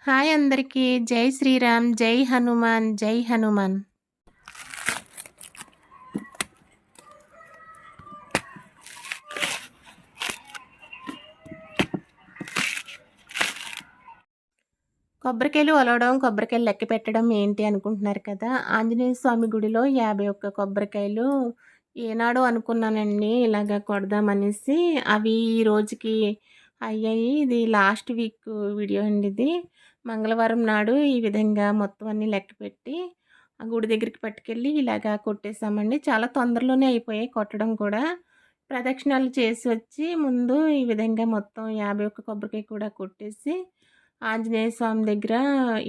Hi అందరికీ. జై శ్రీరామ్, జై హనుమాన్, జై హనుమాన్. కొబ్బరికాయలు ఒలవడం, కొబ్బరికాయలు లెక్క పెట్టడం ఏంటి అనుకుంటున్నారు కదా! ఆంజనేయ స్వామి గుడిలో 51 కొబ్బరికాయలు ఏనాడో అనుకున్నానండి ఇలాగ కొడదామనేసి. అవి ఈ రోజుకి అయ్యాయి. ఇది లాస్ట్ వీక్ వీడియో అండి ఇది. మంగళవారం నాడు ఈ విధంగా మొత్తం అన్నీ లెక్కపెట్టి ఆ గుడి దగ్గరికి పట్టుకెళ్ళి ఇలాగా కొట్టేసామండి. చాలా తొందరలోనే అయిపోయాయి కొట్టడం కూడా. ప్రదక్షిణాలు చేసి వచ్చి ముందు ఈ విధంగా మొత్తం 51 కొబ్బరికాయ కూడా కొట్టేసి ఆంజనేయ స్వామి దగ్గర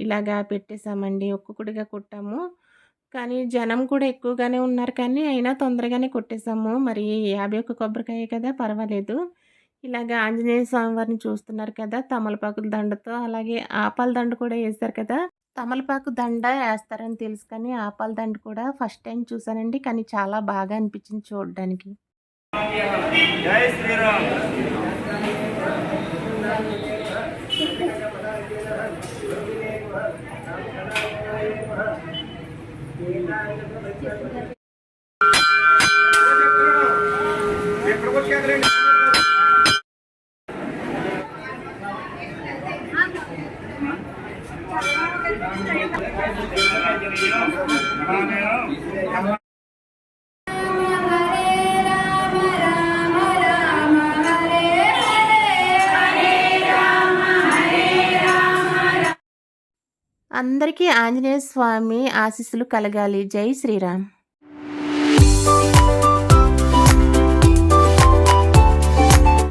ఇలాగా పెట్టేసామండి. ఒక్కొక్కటిగా కొట్టాము. కానీ జనం కూడా ఎక్కువగానే ఉన్నారు కానీ అయినా తొందరగానే కొట్టేసాము. మరి 51 కొబ్బరికాయే కదా పర్వాలేదు. ఇలాగ ఆంజనేయ స్వామి వారిని చూస్తున్నారు కదా! తమలపాకుల దండతో అలాగే ఆపాల దండ కూడా ఏశారు కదా! తమలపాకు దండ ఏస్తారని తెలుసు కానీ ఆపాల దండ కూడా ఫస్ట్ టైమ్ చూసానండి. కానీ చాలా బాగా అనిపించింది చూడడానికి. జై శ్రీరామ్. అందరికీ ఆంజనేయ స్వామి ఆశీస్సులు కలగాలి. జై శ్రీరామ్.